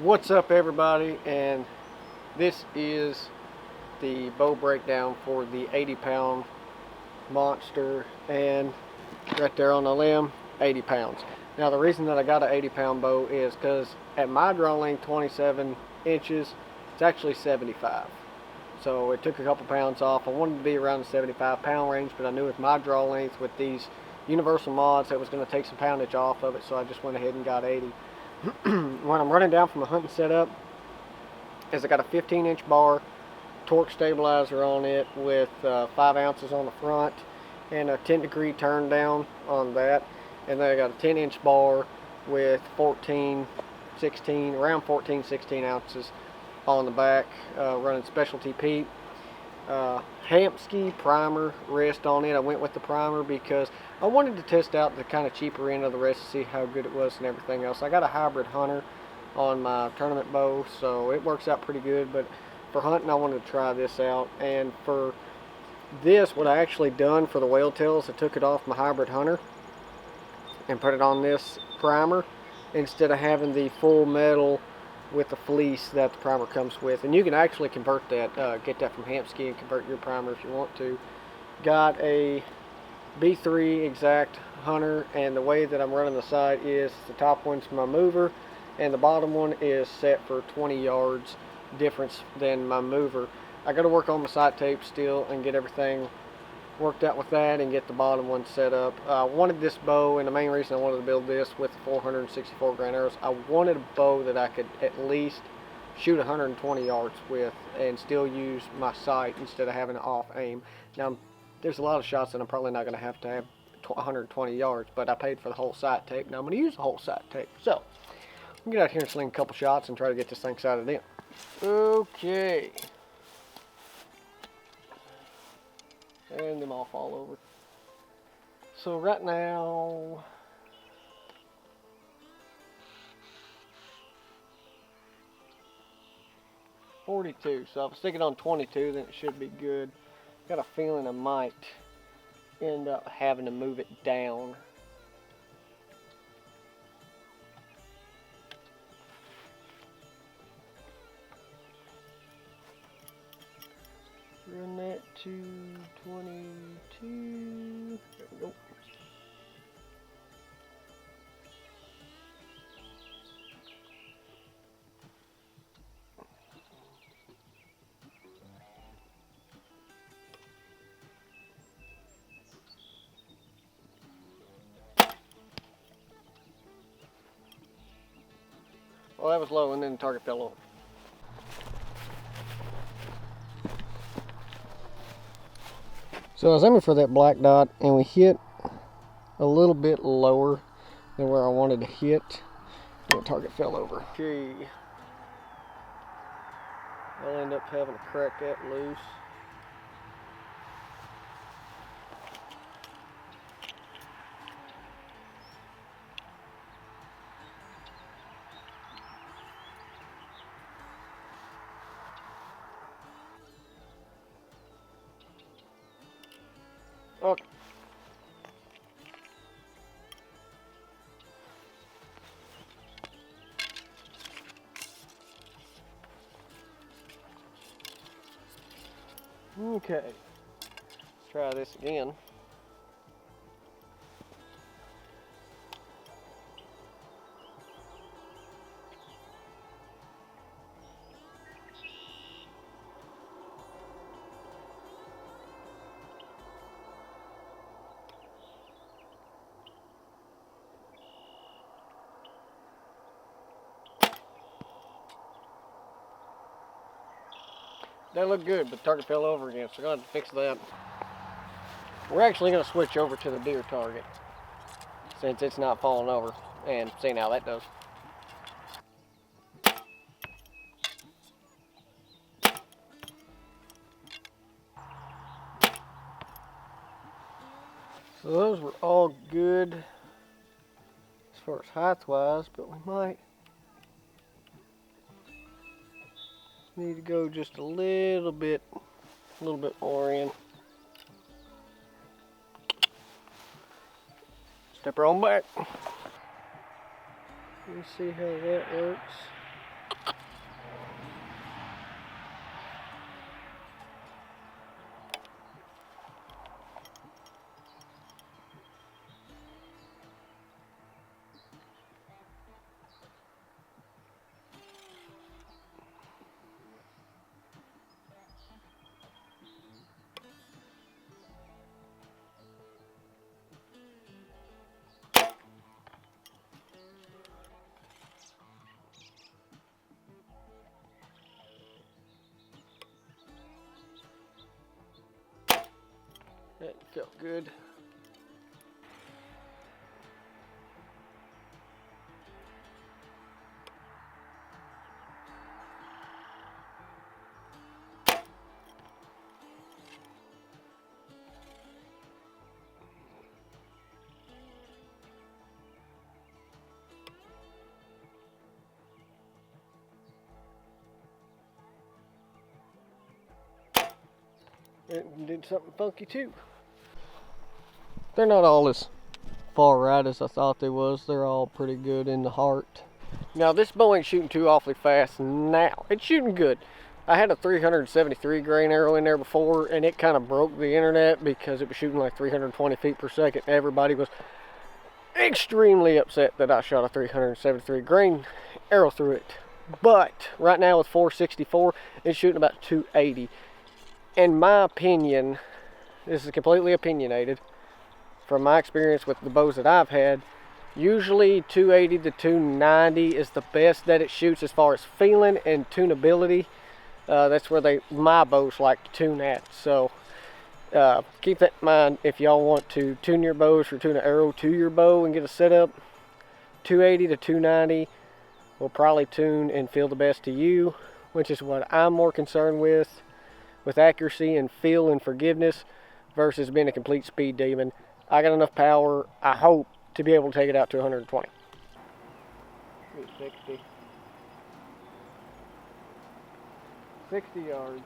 What's up, everybody? And this is the bow breakdown for the 80-pound monster, and right there on the limb, 80 pounds. Now the reason that I got an 80-pound bow is because at my draw length, 27 inches, it's actually 75. So it took a couple pounds off. I wanted to be around the 75-pound range, but I knew with my draw length with these universal mods that was going to take some poundage off of it, so I just went ahead and got 80. When I'm running down from a hunting setup, is I got a 15-inch bar, torque stabilizer on it with 5 ounces on the front and a 10-degree turn down on that, and then I got a 10-inch bar with 14, 16, around 14, 16 ounces on the back, running specialty peat. Hampski primer rest on it. I went with the primer because I wanted to test out the kind of cheaper end of the rest to see how good it was and everything else. I got a hybrid hunter on my tournament bow, so it works out pretty good, but for hunting I wanted to try this out. And for this, what I actually done for the whale tails, I took it off my hybrid hunter and put it on this primer instead of having the full metal with the fleece that the primer comes with. And you can actually convert that, get that from Hampski and convert your primer if you want to. Got a B3 exact hunter, and the way that I'm running the sight is the top one's my mover and the bottom one is set for 20 yards difference than my mover. I got to work on my sight tape still and get everything worked out with that and get the bottom one set up. I wanted this bow, and the main reason I wanted to build this with the 464 grain arrows, I wanted a bow that I could at least shoot 120 yards with and still use my sight instead of having an off aim. Now there's a lot of shots that I'm probably not going to have 120 yards, but I paid for the whole sight tape. Now I'm going to use the whole sight tape. So I'm going to get out here and sling a couple shots and try to get this thing sighted in. Okay. And them off all over. So right now, .42. So if I stick it on 22, then it should be good. Got a feeling I might end up having to move it down. Run that to 22. There we go. Well, that was low, and then the target fell over. So I was aiming for that black dot, and we hit a little bit lower than where I wanted to hit, and the target fell over. Okay. I'll end up having to crack that loose. Okay. Okay. Let's try this again. That looked good, but the target fell over again, so I'm going to have to fix that. We're actually going to switch over to the deer target since it's not falling over, and see how that does. So those were all good as far as height-wise, but we might need to go just a little bit more in. Step her on back. Let's see how that works. Felt good. It did something funky too. They're not all as far right as I thought they was. They're all pretty good in the heart. Now this bow ain't shooting too awfully fast now. It's shooting good. I had a 373 grain arrow in there before, and it kind of broke the internet because it was shooting like 320 feet per second. Everybody was extremely upset that I shot a 373 grain arrow through it. But right now with 464, it's shooting about 280. In my opinion, this is completely opinionated, from my experience with the bows that I've had, usually 280 to 290 is the best that it shoots as far as feeling and tunability. That's where my bows like to tune at. So keep that in mind if y'all want to tune your bows or tune an arrow to your bow and get a setup. 280 to 290 will probably tune and feel the best to you, which is what I'm more concerned with accuracy and feel and forgiveness versus being a complete speed demon. I got enough power, I hope, to be able to take it out to 120. 60 yards.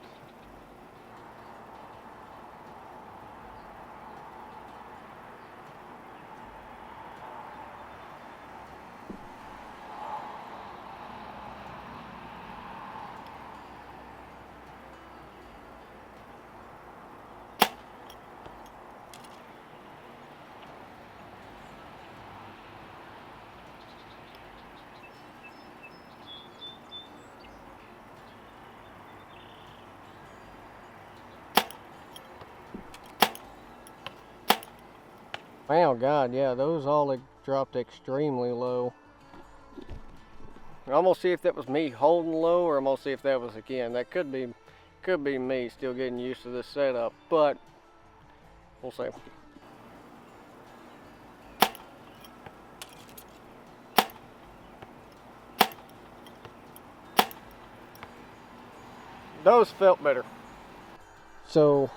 Oh God, yeah, those all dropped extremely low. I'm gonna see if that was me holding low, or I'm gonna see if that was, again, that could be me still getting used to this setup, but we'll see. Those felt better. So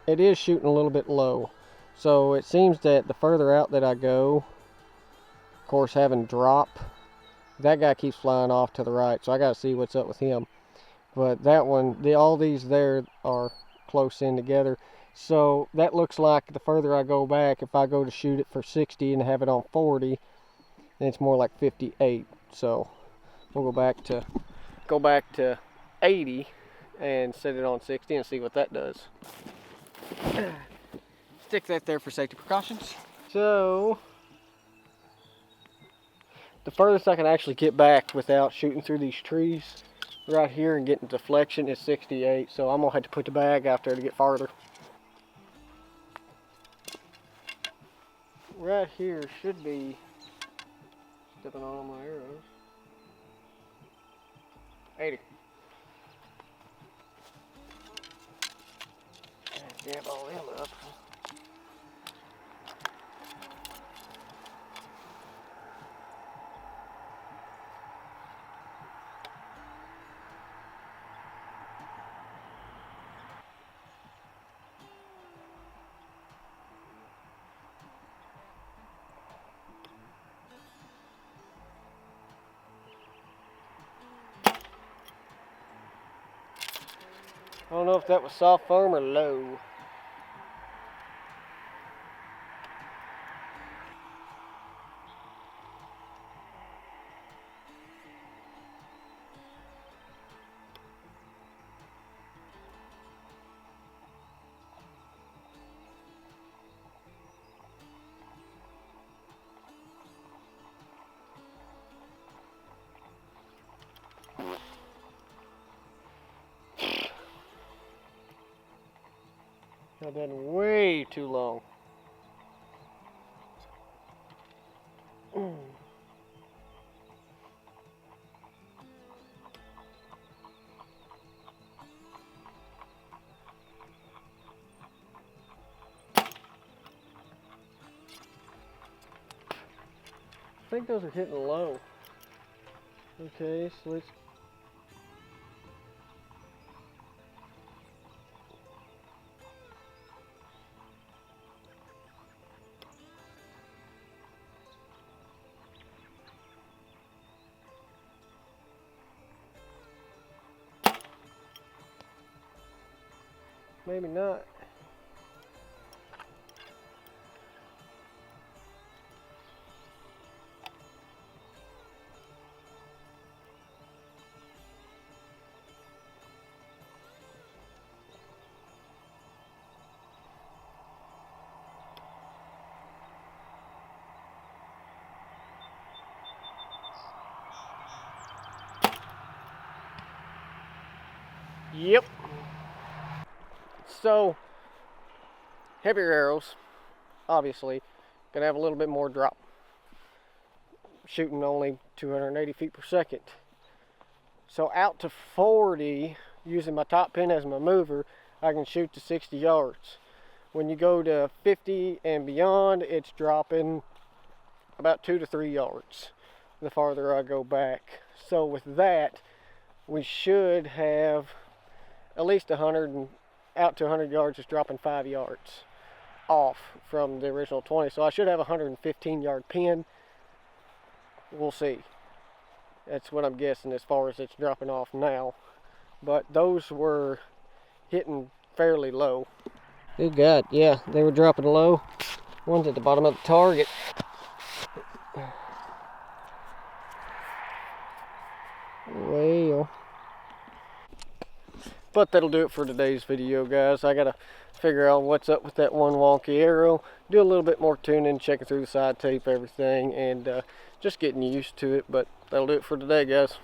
it is shooting a little bit low. So it seems that the further out that I go, of course having drop, that guy keeps flying off to the right, so I gotta see what's up with him. But that one, all these there are close in together. So that looks like the further I go back, if I go to shoot it for 60 and have it on 40, then it's more like 58. So we'll go back to 80 and set it on 60 and see what that does. Stick that there for safety precautions. So the furthest I can actually get back without shooting through these trees right here and getting deflection is 68. So I'm gonna have to put the bag out there to get farther. Right here should be stepping on all my arrows. 80. Grab all them up. I don't know if that was soft foam or low. I've been way too long. think those are hitting low. Okay, so let's... Maybe not. Yep. So, heavier arrows, obviously, gonna have a little bit more drop. Shooting only 280 feet per second. So out to 40, using my top pin as my mover, I can shoot to 60 yards. When you go to 50 and beyond, it's dropping about 2 to 3 yards the farther I go back. So with that, we should have at least 100 and out to 100 yards is dropping 5 yards off from the original 20. So I should have a 115 yard pin. We'll see. That's what I'm guessing as far as it's dropping off now. But those were hitting fairly low. Good God, yeah, they were dropping low. One's at the bottom of the target. Well, but that'll do it for today's video, guys. I gotta figure out what's up with that one wonky arrow, do a little bit more tuning, checking through the side tape, everything, and just getting used to it. But that'll do it for today, guys.